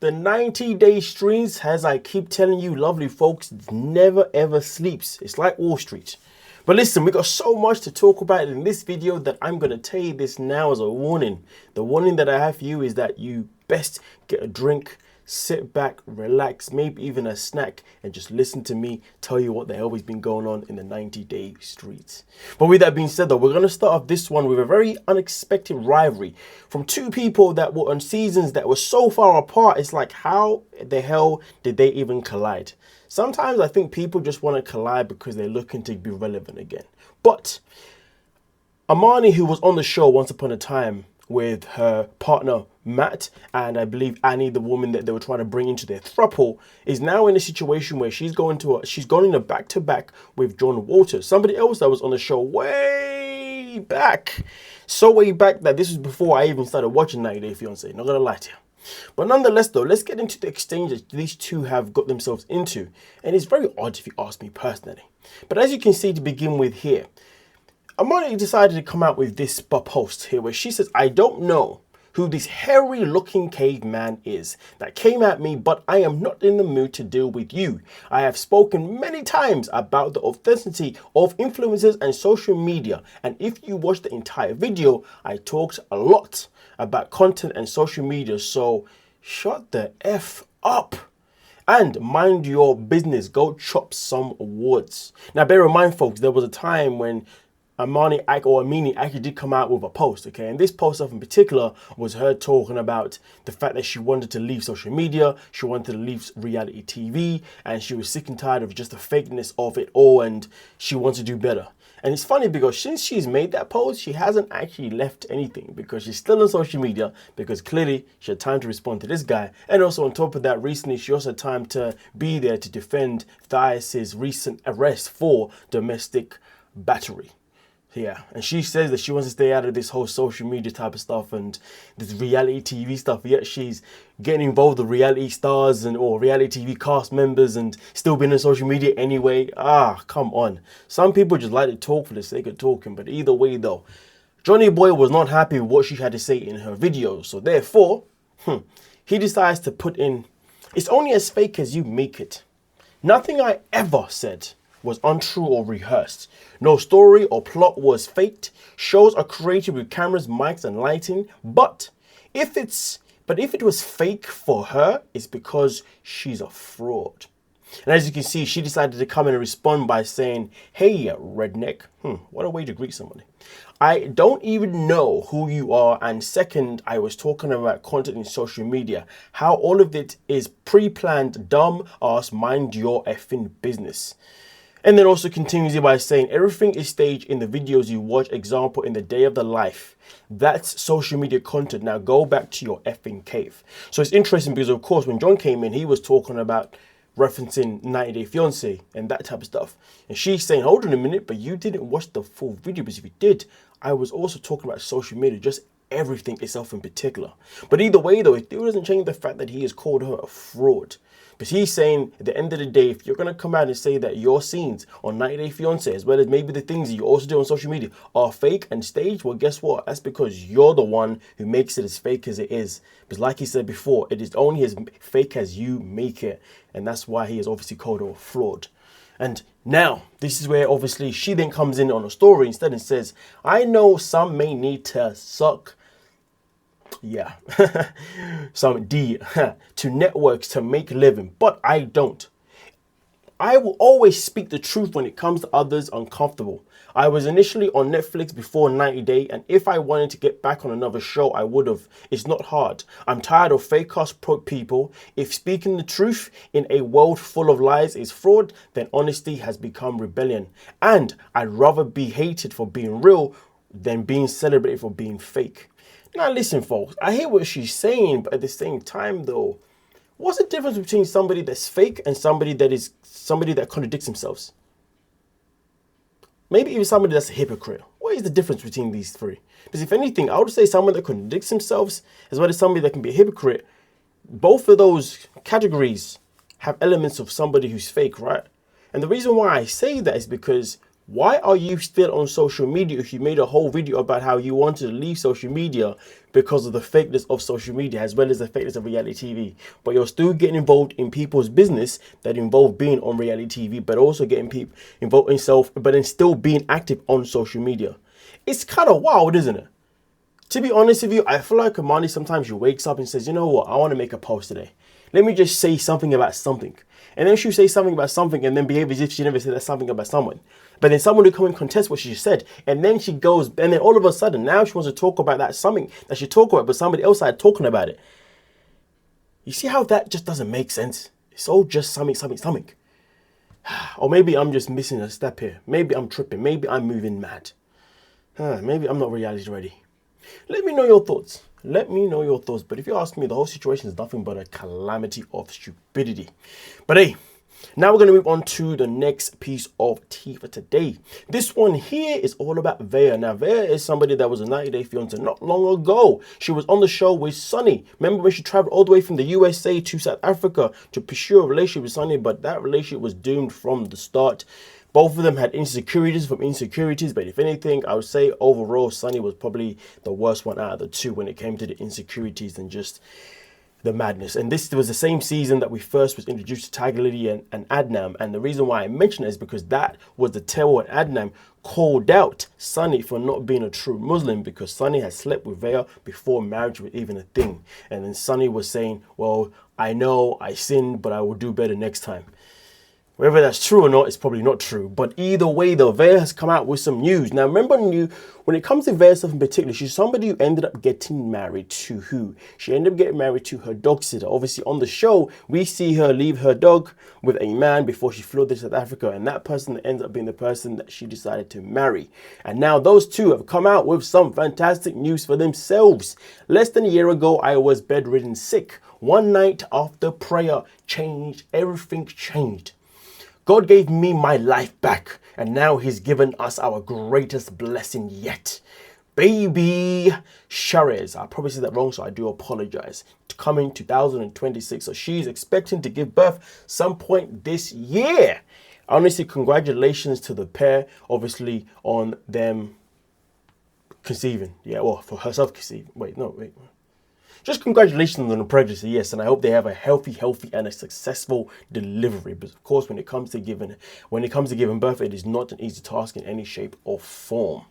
The 90-day streams, as I keep telling you, lovely folks, never ever sleeps. It's like Wall Street. But listen, we got so much to talk about in this video that I'm going to tell you this now as a warning. The warning that I have for you is that you best get a drink, sit back, relax, maybe even a snack, and just listen to me tell you what the hell has been going on in the 90-day streets. But with that being said though, we're going to start off this one with a very unexpected rivalry from two people that were on seasons that were so far apart. It's like, how the hell did they even collide? Sometimes I think people just want to collide because they're looking to be relevant again. But Amani, who was on the show once upon a time with her partner Matt, and I believe Annie, the woman that they were trying to bring into their throuple, is now in a situation where she's going in a back-to-back with John Walters, somebody else that was on the show way back. So way back that this was before I even started watching 90 Day Fiance, not gonna lie to you. But nonetheless though, let's get into the exchange that these two have got themselves into. And it's very odd if you ask me personally. But as you can see to begin with here, Amani decided to come out with this post here where she says, I don't know who this hairy looking caveman is that came at me, but I am not in the mood to deal with you. I have spoken many times about the authenticity of influencers and social media, and if you watch the entire video, I talked a lot about content and social media, so shut the F up and mind your business. Go chop some awards. Now bear in mind folks, there was a time when Amani actually did come out with a post, okay? And this post in particular was her talking about the fact that she wanted to leave social media, she wanted to leave reality TV, and she was sick and tired of just the fakeness of it all, and she wants to do better. And it's funny because since she's made that post, she hasn't actually left anything because she's still on social media, because clearly she had time to respond to this guy. And also on top of that, recently she also had time to be there to defend Fiance's recent arrest for domestic battery. Yeah, and she says that she wants to stay out of this whole social media type of stuff and this reality TV stuff, yet she's getting involved with reality stars or reality TV cast members and still being on social media anyway. Come on. Some people just like to talk for the sake of talking, but either way though, Johnny Boy was not happy with what she had to say in her videos, so therefore, he decides to put in, it's only as fake as you make it. Nothing I ever said was untrue or rehearsed. No story or plot was faked. Shows are created with cameras, mics, and lighting. But if it was fake for her, it's because she's a fraud. And as you can see, she decided to come in and respond by saying, hey, redneck. What a way to greet somebody. I don't even know who you are. And second, I was talking about content in social media. How all of it is pre-planned, dumb ass, mind your effing business. And then also continues by saying, everything is staged in the videos you watch, example, in the day of the life. That's social media content. Now go back to your effing cave. So it's interesting because, of course, when John came in, he was talking about referencing 90 Day Fiance and that type of stuff. And she's saying, hold on a minute, but you didn't watch the full video, because if you did, I was also talking about social media, just everything itself in particular. But either way, though, it still doesn't change the fact that he has called her a fraud. But he's saying at the end of the day, if you're going to come out and say that your scenes on 90 Day Fiance, as well as maybe the things that you also do on social media, are fake and staged, well, guess what? That's because you're the one who makes it as fake as it is. Because like he said before, it is only as fake as you make it. And that's why he has obviously called her a fraud. And now, this is where obviously she then comes in on a story instead and says, I know some may need to suck some D to networks to make a living, but I don't. I will always speak the truth when it comes to others uncomfortable. I was initially on Netflix before 90 Day, and if I wanted to get back on another show, I would have. It's not hard. I'm tired of fake ass people. If speaking the truth in a world full of lies is fraud, then honesty has become rebellion. And I'd rather be hated for being real than being celebrated for being fake. Now listen folks, I hear what she's saying, but at the same time though, what's the difference between somebody that's fake and somebody that contradicts themselves? Maybe even somebody that's a hypocrite. What is the difference between these three? Because if anything, I would say someone that contradicts themselves as well as somebody that can be a hypocrite, both of those categories have elements of somebody who's fake, right? And the reason why I say that is because Why are you still on social media if you made a whole video about how you wanted to leave social media because of the fakeness of social media as well as the fakeness of reality TV? But you're still getting involved in people's business that involve being on reality TV, but also getting people involved in but then still being active on social media. It's kind of wild, isn't it? To be honest with you, I feel like Amani sometimes she wakes up and says, you know what, I want to make a post today. Let me just say something about something. And then she'll say something about something and then behave as if she never said that something about someone. But then someone will come and contest what she just said. And then she goes, and then all of a sudden, now she wants to talk about that something that she talked about, but somebody else started talking about it. You see how that just doesn't make sense? It's all just something. Or maybe I'm just missing a step here. Maybe I'm tripping. Maybe I'm moving mad. Maybe I'm not reality ready. Let me know your thoughts. Let me know your thoughts. But if you ask me, the whole situation is nothing but a calamity of stupidity. But hey, now we're going to move on to the next piece of tea for today. This one here is all about Veah. Now, Veah is somebody that was a 90-day fiance not long ago. She was on the show with Sunny. Remember when she traveled all the way from the USA to South Africa to pursue a relationship with Sunny, but that relationship was doomed from the start. Both of them had insecurities, but if anything, I would say overall, Sunny was probably the worst one out of the two when it came to the insecurities and just the madness. And this was the same season that we first was introduced to Tiger Lily and Adnan. And the reason why I mention it is because that was the tale when Adnan called out Sunny for not being a true Muslim, because Sunny had slept with Veah before marriage was even a thing. And then Sunny was saying, well, I know I sinned, but I will do better next time. Whether that's true or not, it's probably not true. But either way, though, Veah has come out with some news. Now, remember, when it comes to Veah stuff in particular, she's somebody who ended up getting married to who? She ended up getting married to her dog sitter. Obviously, on the show, we see her leave her dog with a man before she flew to South Africa. And that person ends up being the person that she decided to marry. And now those two have come out with some fantastic news for themselves. Less than a year ago, I was bedridden sick. One night after prayer changed, everything changed. God gave me my life back, and now he's given us our greatest blessing yet. Baby Sharez, I probably said that wrong, so I do apologize. Coming 2026, so she's expecting to give birth some point this year. Honestly, congratulations to the pair, obviously, on them conceiving. Yeah, well, for herself conceiving. Wait. Just congratulations on the pregnancy, yes, and I hope they have a healthy, and a successful delivery. But of course, when it comes to giving birth, it is not an easy task in any shape or form.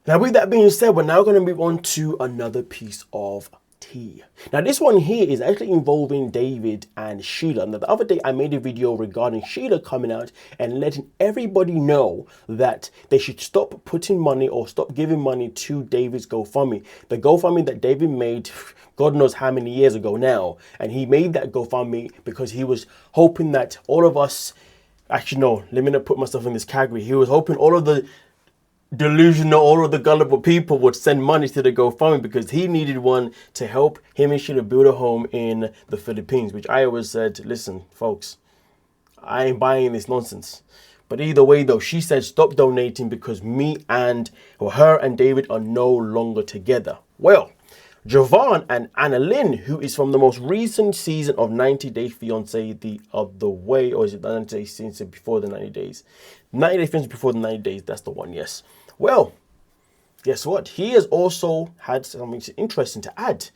Now, with that being said, we're now going to move on to another piece of tea. Now, this one here is actually involving David and Sheila. Now, the other day, I made a video regarding Sheila coming out and letting everybody know that they should stop putting money or stop giving money to David's GoFundMe. The GoFundMe that David made, God knows how many years ago now. And he made that GoFundMe because he was hoping that all of us, actually, no, let me not put myself in this category. He was hoping all of the delusional, all of the gullible people would send money to the GoFundMe because he needed one to help him and Sheila build a home in the Philippines, which I always said, listen, folks, I ain't buying this nonsense. But either way, though, she said stop donating because her and David are no longer together. Well, Jovan and Annalyn, who is from the most recent season of 90 Day Fiance, the other way, or is it 90 Day Fiance before the 90 days? 90 Day Fiance before the 90 days, that's the one, yes. Well, guess what? He has also had something interesting to add.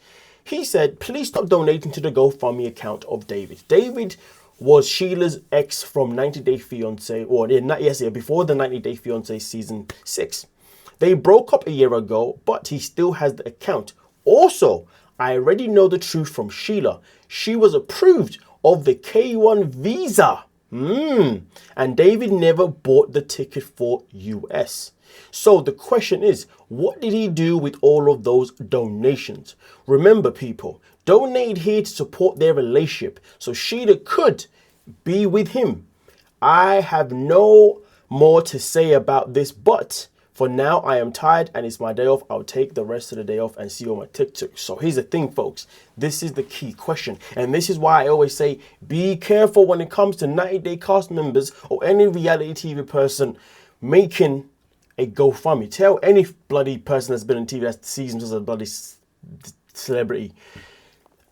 He said, please stop donating to the GoFundMe account of David. David was Sheila's ex from 90 Day Fiance, before the 90 Day Fiance season 6. They broke up a year ago, but he still has the account. Also, I already know the truth from Sheila. She was approved of the K1 visa. And David never bought the ticket for US. So the question is, what did he do with all of those donations? Remember, people, donate here to support their relationship so Sheila could be with him. I have no more to say about this, but for now, I am tired and it's my day off. I'll take the rest of the day off and see you on my TikTok. So here's the thing, folks. This is the key question. And this is why I always say, be careful when it comes to 90-day cast members or any reality TV person making a GoFundMe. Tell any bloody person that's been on TV that's seasons as a bloody celebrity.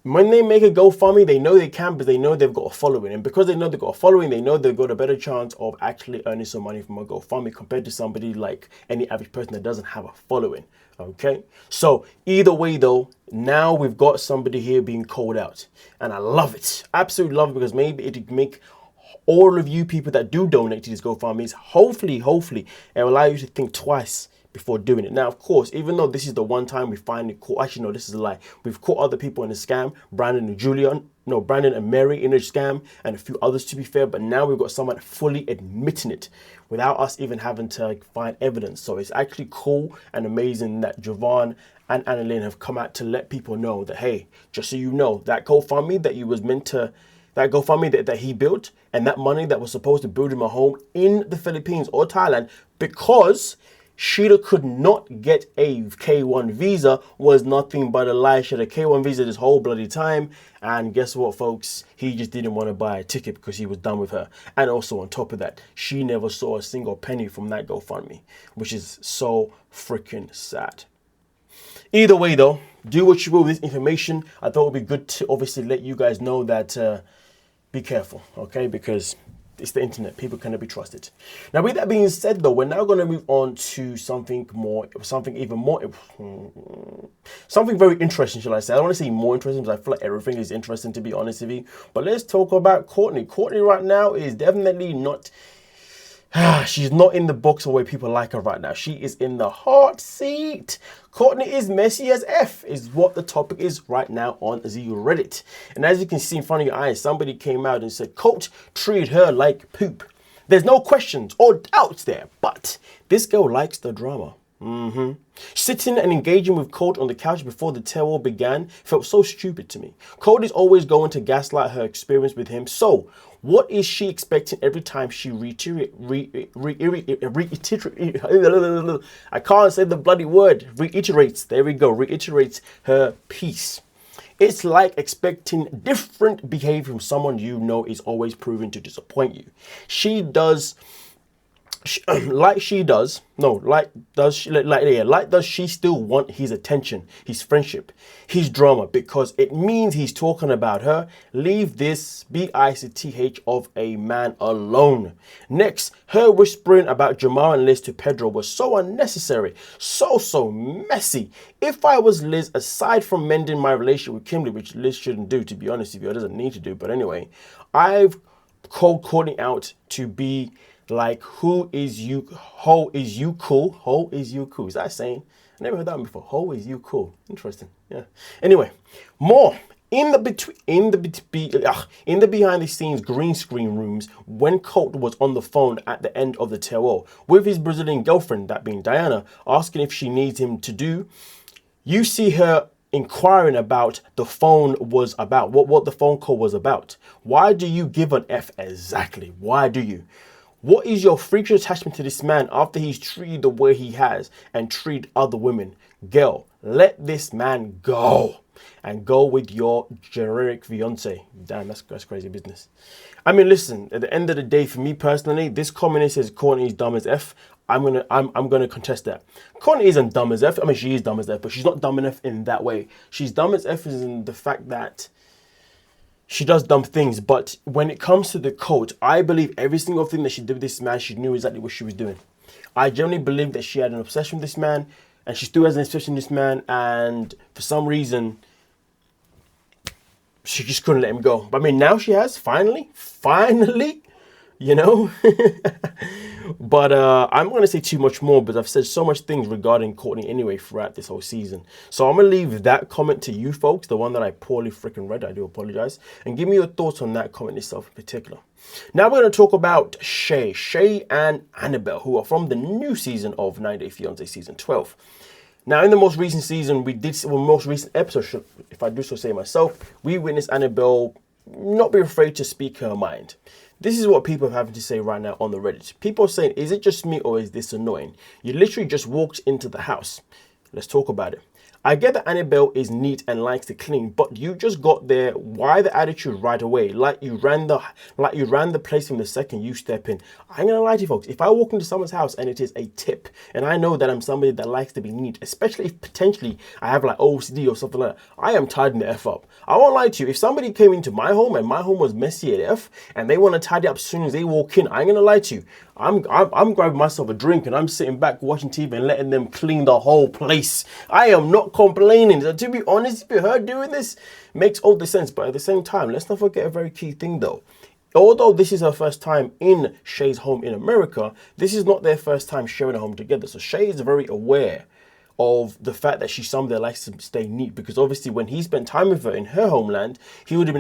when they make a GoFundMe, they know they can, but they know they've got a following. And because they know they've got a following, they know they've got a better chance of actually earning some money from a GoFundMe compared to somebody like any average person that doesn't have a following. Okay, so either way though, now we've got somebody here being called out, and I love it, absolutely love it, because maybe it would make all of you people that do donate to these GoFundMes, hopefully it will allow you to think twice before doing it. Now, of course, even though this is the one time we finally caught, actually no, this is a lie, we've caught other people in the scam, Brandon and Mary in a scam, and a few others to be fair, but now we've got someone fully admitting it without us even having to find evidence. So it's actually cool and amazing that Jovan and Annalyn have come out to let people know that, hey, just so you know, that GoFundMe that you was meant to, that GoFundMe that he built, and that money that was supposed to build him a home in the Philippines or Thailand, because Sheila could not get a K1 visa, was nothing but a lie. She had a K1 visa this whole bloody time. And guess what, folks? He just didn't want to buy a ticket because he was done with her. And also on top of that, she never saw a single penny from that GoFundMe, which is so freaking sad. Either way though, do what you will with this information. I thought it would be good to obviously let you guys know that be careful, okay? Because it's the internet. People cannot be trusted. Now, with that being said, though, we're now going to move on to something very interesting, shall I say? I don't want to say more interesting because I feel like everything is interesting, to be honest with you. But let's talk about Cortney. Cortney right now is definitely not... she's not in the box of where people like her right now. She is in the hot seat. Cortney is messy as F is what the topic is right now on the Reddit. And as you can see in front of your eyes, somebody came out and said, Coach treated her like poop. There's no questions or doubts there, but this girl likes the drama. Sitting and engaging with Colt on the couch before the tell-all began felt so stupid to me. Colt is always going to gaslight her experience with him, so what is she expecting every time she reiterates her piece? It's like expecting different behavior from someone you know is always proving to disappoint you. Does she still want his attention, his friendship, his drama, because it means he's talking about her? Leave this bitch of a man alone. Next, her whispering about Jamal and Liz to Pedro was so unnecessary, so messy. If I was Liz, aside from mending my relationship with Kimberly, which Liz shouldn't do, to be honest with you, it doesn't need to do, but anyway, I've called Cortney out to be like, ho is you cool? Ho is you cool? Is that a saying? I never heard that one before. Ho is you cool? Interesting. Yeah. Anyway, more in the behind the scenes green screen rooms when Colt was on the phone at the end of the tell-all with his Brazilian girlfriend, that being Diana, asking if she needs him to do. You see her inquiring about the phone was about, what the phone call was about. Why do you give an F exactly? Why do you? What is your freakish attachment to this man after he's treated the way he has and treated other women? Girl, let this man go and go with your generic fiance. Damn, that's crazy business. I mean, listen, at the end of the day, for me personally, this comment says Cortney is dumb as F. I'm gonna contest that. Cortney isn't dumb as F. I mean, she is dumb as F, but she's not dumb enough in that way. She's dumb as F is in the fact that she does dumb things, but when it comes to the Colt, I believe every single thing that she did with this man, she knew exactly what she was doing. I generally believe that she had an obsession with this man, and she still has an obsession with this man, and for some reason, she just couldn't let him go. But I mean, now she has, finally, you know? But I'm going to say too much more, but I've said so much things regarding Cortney anyway throughout this whole season. So I'm going to leave that comment to you folks, the one that I poorly freaking read. I do apologize. And give me your thoughts on that comment itself in particular. Now we're going to talk about Shay and Annabelle, who are from the new season of 90 Day Fiance season 12. Now, in the most recent season, most recent episode, if I do so say myself, we witnessed Annabelle not be afraid to speak her mind. This is what people are having to say right now on the Reddit. People are saying, is it just me or is this annoying? You literally just walked into the house. Let's talk about it. I get that Annabelle is neat and likes to clean, but you just got there. Why the attitude right away? Like you ran the place from the second you step in. I ain't gonna lie to you folks. If I walk into someone's house and it is a tip, and I know that I'm somebody that likes to be neat, especially if potentially I have like OCD or something like that, I am tidying the F up. I won't lie to you. If somebody came into my home and my home was messy at F and they want to tidy up as soon as they walk in, I ain't gonna lie to you. I'm grabbing myself a drink and I'm sitting back watching TV and letting them clean the whole place. I am not complaining. So to be honest, if her doing this makes all the sense. But at the same time, let's not forget a very key thing though. Although this is her first time in Shay's home in America, this is not their first time sharing a home together. So Shay is very aware of the fact that she's somebody that likes to stay neat, because obviously when he spent time with her in her homeland, he would have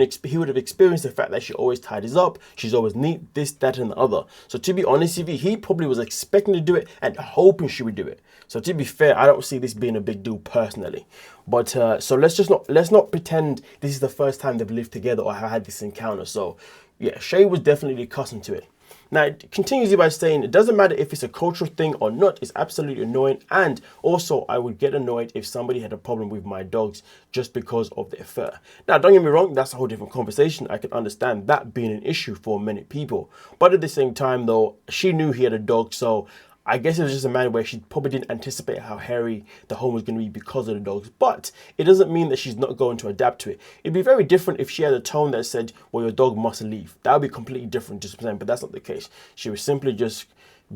experienced the fact that she always tidies up, she's always neat, this, that, and the other. So to be honest with you, he probably was expecting to do it and hoping she would do it. So to be fair, I don't see this being a big deal personally. But so let's not pretend this is the first time they've lived together or have had this encounter. So yeah, Shay was definitely accustomed to it. Now, it continues by saying, it doesn't matter if it's a cultural thing or not, it's absolutely annoying. And also, I would get annoyed if somebody had a problem with my dogs just because of their fur. Now, don't get me wrong, that's a whole different conversation. I can understand that being an issue for many people. But at the same time, though, she knew he had a dog, so I guess it was just a matter where she probably didn't anticipate how hairy the home was going to be because of the dogs. But it doesn't mean that she's not going to adapt to it. It'd be very different if she had a tone that said, well, your dog must leave. That would be completely different, just saying, but that's not the case. She was simply just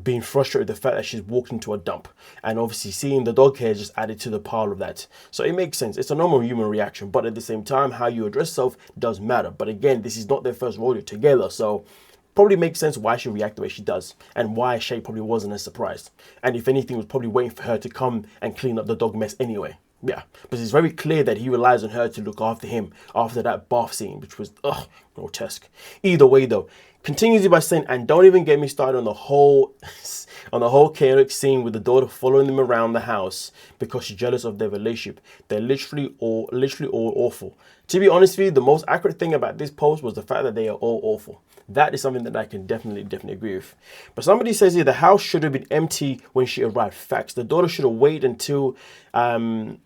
being frustrated with the fact that she's walked into a dump. And obviously seeing the dog hair just added to the pile of that. So it makes sense. It's a normal human reaction. But at the same time, how you address yourself does matter. But again, this is not their first rodeo together. So probably makes sense why she reacted the way she does and why Shay probably wasn't as surprised. And if anything, was probably waiting for her to come and clean up the dog mess anyway. Yeah, but it's very clear that he relies on her to look after him after that bath scene, which was, grotesque. Either way though, continues by saying, and don't even get me started on the whole chaotic scene with the daughter following them around the house because she's jealous of their relationship. They're literally all awful. To be honest with you, the most accurate thing about this post was the fact that they are all awful. That is something that I can definitely agree with. But somebody says here the house should have been empty when she arrived. Facts. The daughter should have waited until AM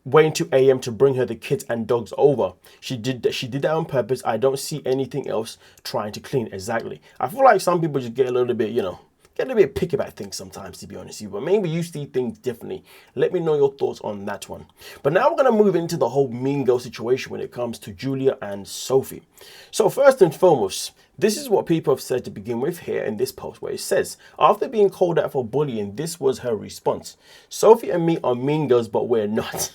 to bring her the kids and dogs over. She did that on purpose. I don't see anything else trying to clean. Exactly. I feel like some people just get a little bit, get a little bit picky about things sometimes, to be honest with you. But maybe you see things differently. Let me know your thoughts on that one. But now we're going to move into the whole mean girl situation when it comes to Julia and Sophie. So first and foremost, this is what people have said to begin with here in this post, where it says, after being called out for bullying, this was her response. Sophie and me are mean girls, but we're not.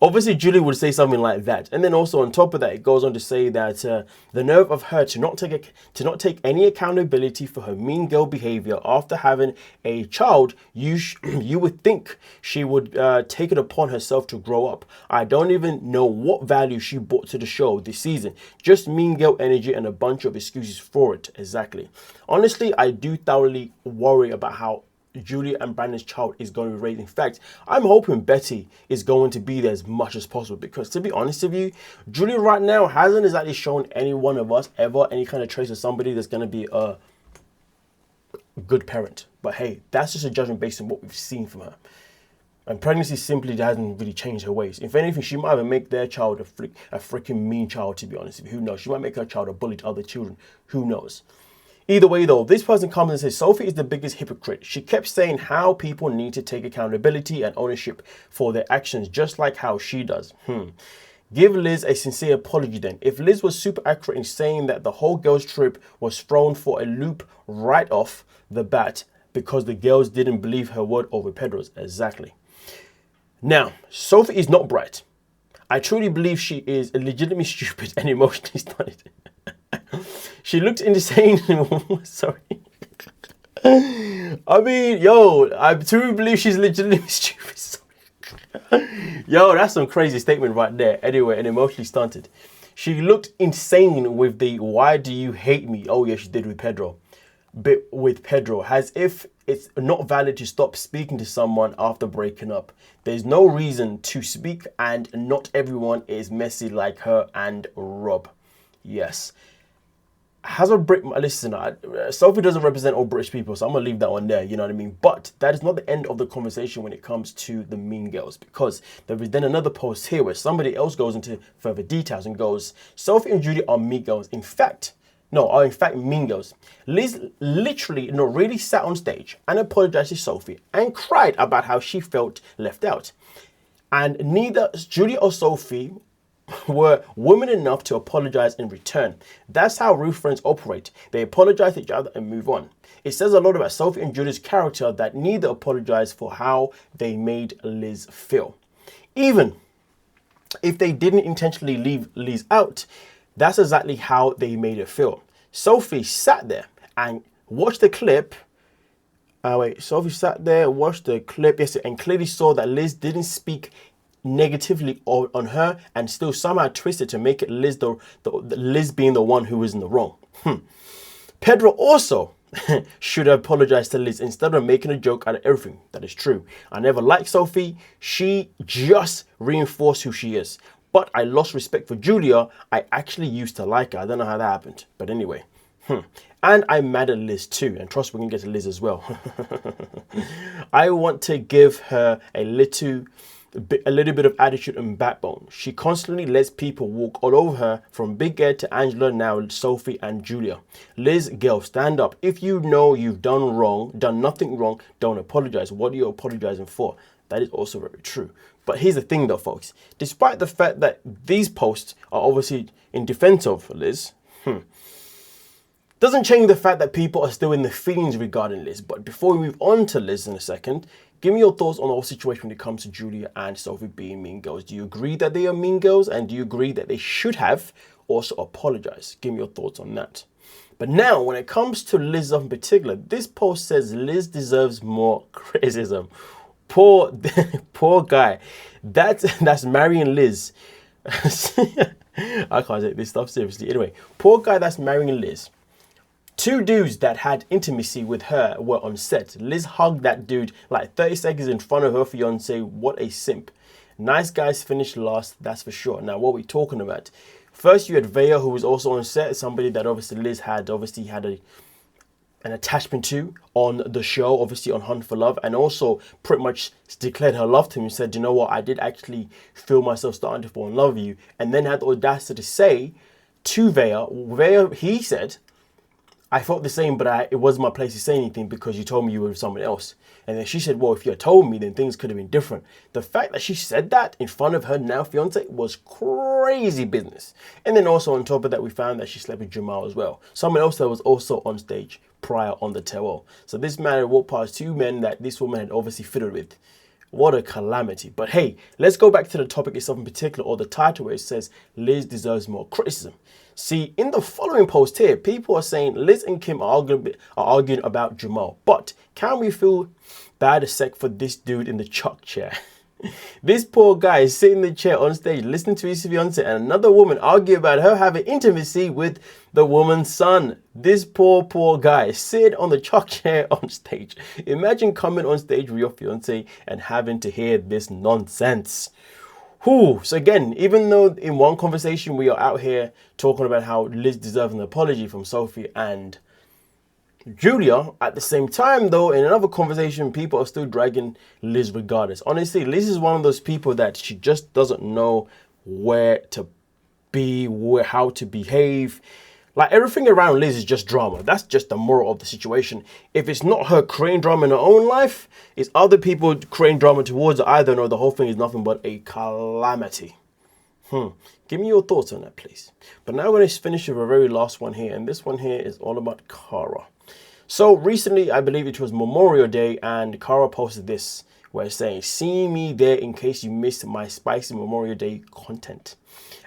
Obviously, Julie would say something like that. And then also on top of that, it goes on to say that the nerve of her to not take any accountability for her mean girl behavior after having a child, you would think she would take it upon herself to grow up. I don't even know what value she brought to the show this season. Just mean girl energy and a bunch of excuses for it. Exactly. Honestly, I do thoroughly worry about how Julia and Brandon's child is going to be raised. In fact, I'm hoping Betty is going to be there as much as possible, because to be honest with you, Julia right now hasn't exactly shown any one of us ever any kind of trace of somebody that's going to be a good parent. But hey, that's just a judgment based on what we've seen from her. And pregnancy simply hasn't really changed her ways. If anything, she might even make their child a freaking mean child, to be honest with you. Who knows? She might make her child a bully to other children. Who knows? Either way though, this person comes and says, Sophie is the biggest hypocrite. She kept saying how people need to take accountability and ownership for their actions, just like how she does. Give Liz a sincere apology then. If Liz was super accurate in saying that the whole girls trip was thrown for a loop right off the bat because the girls didn't believe her word over Pedro's. Exactly. Now, Sophie is not bright. I truly believe she is legitimately stupid and emotionally stunted. She looked insane. Sorry. I mean, yo, I truly believe she's legitimately stupid. Sorry. Yo, that's some crazy statement right there. Anyway, and emotionally stunted. She looked insane with the "why do you hate me?" Oh yeah, she did with Pedro. Bit with Pedro, as if it's not valid to stop speaking to someone after breaking up. There's no reason to speak, and not everyone is messy like her and Rob. Yes. has a Brit, listen, Sophie doesn't represent all British people, so I'm gonna leave that one there, you know what I mean? But that is not the end of the conversation when it comes to the Mean Girls, because there is then another post here where somebody else goes into further details and goes, Sophie and Julia are Mean Girls. In fact, Mean Girls. Liz literally, really sat on stage and apologized to Sophie and cried about how she felt left out. And neither Julia or Sophie were women enough to apologize in return. That's how real friends operate. They apologize to each other and move on. It says a lot about Sophie and Julia's character that neither apologized for how they made Liz feel. Even if they didn't intentionally leave Liz out, that's exactly how they made her feel. Sophie sat there and watched the clip. Sophie sat there, watched the clip, yes, and clearly saw that Liz didn't speak negatively on her and still somehow twisted to make it Liz Liz being the one who was in the wrong. Pedro also should have apologized to Liz instead of making a joke out of everything. That is true. I never liked Sophie. She just reinforced who she is. But I lost respect for Julia. I actually used to like her. I don't know how that happened. But anyway. And I'm mad at Liz too. And trust me, we can get to Liz as well. I want to give her a little bit of attitude and backbone. She constantly lets people walk all over her, from Big Ed to Angela, now Sophie and Julia. Liz, girl, stand up. If you know you've done nothing wrong, don't apologize. What are you apologizing for? That is also very true. But here's the thing though, folks. Despite the fact that these posts are obviously in defense of Liz, doesn't change the fact that people are still in the feelings regarding Liz. But before we move on to Liz in a second, give me your thoughts on the whole situation when it comes to Julia and Sophie being mean girls. Do you agree that they are mean girls? And do you agree that they should have also apologized? Give me your thoughts on that. But now, when it comes to Liz in particular, this post says Liz deserves more criticism. Poor guy. That's marrying Liz. I can't take this stuff seriously. Anyway, poor guy that's marrying Liz. Two dudes that had intimacy with her were on set. Liz hugged that dude like 30 seconds in front of her fiance. What a simp. Nice guys finish last, that's for sure. Now, what are we talking about? First, you had Veah, who was also on set. Somebody that obviously Liz had an attachment to on the show, obviously on Hunt for Love, and also pretty much declared her love to him and said, you know what, I did actually feel myself starting to fall in love with you. And then had the audacity to say to Veah, he said, I felt the same, but it wasn't my place to say anything because you told me you were with someone else. And then she said, well, if you had told me, then things could have been different. The fact that she said that in front of her now fiance was crazy business. And then also on top of that, we found that she slept with Jamal as well. Someone else that was also on stage prior on the tell. So this man had walked past two men that this woman had obviously fiddled with. What a calamity. But hey, let's go back to the topic itself in particular, or the title where it says Liz deserves more criticism. See, in the following post here, people are saying Liz and Kim are arguing about Jamal. But can we feel bad a sec for this dude in the chuck chair? This poor guy is sitting in the chair on stage listening to his fiance and another woman argue about her having intimacy with the woman's son. This poor guy sitting on the chuck chair on stage. Imagine coming on stage with your fiance and having to hear this nonsense. So again, even though in one conversation we are out here talking about how Liz deserves an apology from Sophie and Julia, at the same time though, in another conversation, people are still dragging Liz regardless. Honestly, Liz is one of those people that she just doesn't know where to be, how to behave. Like, everything around Liz is just drama. That's just the moral of the situation. If it's not her creating drama in her own life, it's other people creating drama towards her. I don't know. The whole thing is nothing but a calamity. Give me your thoughts on that, please. But now we're going to finish with a very last one here. And this one here is all about Kara. So recently, I believe it was Memorial Day, and Kara posted this where it's saying, see me there in case you missed my spicy Memorial Day content.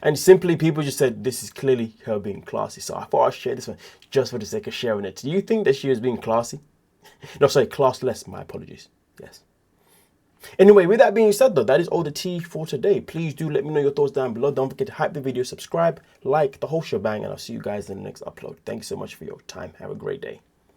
And simply people just said this is clearly her being classy. So I thought I'd share this one just for the sake of sharing it. Do you think that she was being classy? No, sorry, classless. My apologies. Yes. Anyway, with that being said though, that is all the tea for today. Please do let me know your thoughts down below. Don't forget to hype the video, subscribe, like, the whole shebang, and I'll see you guys in the next upload. Thanks so much for your time. Have a great day.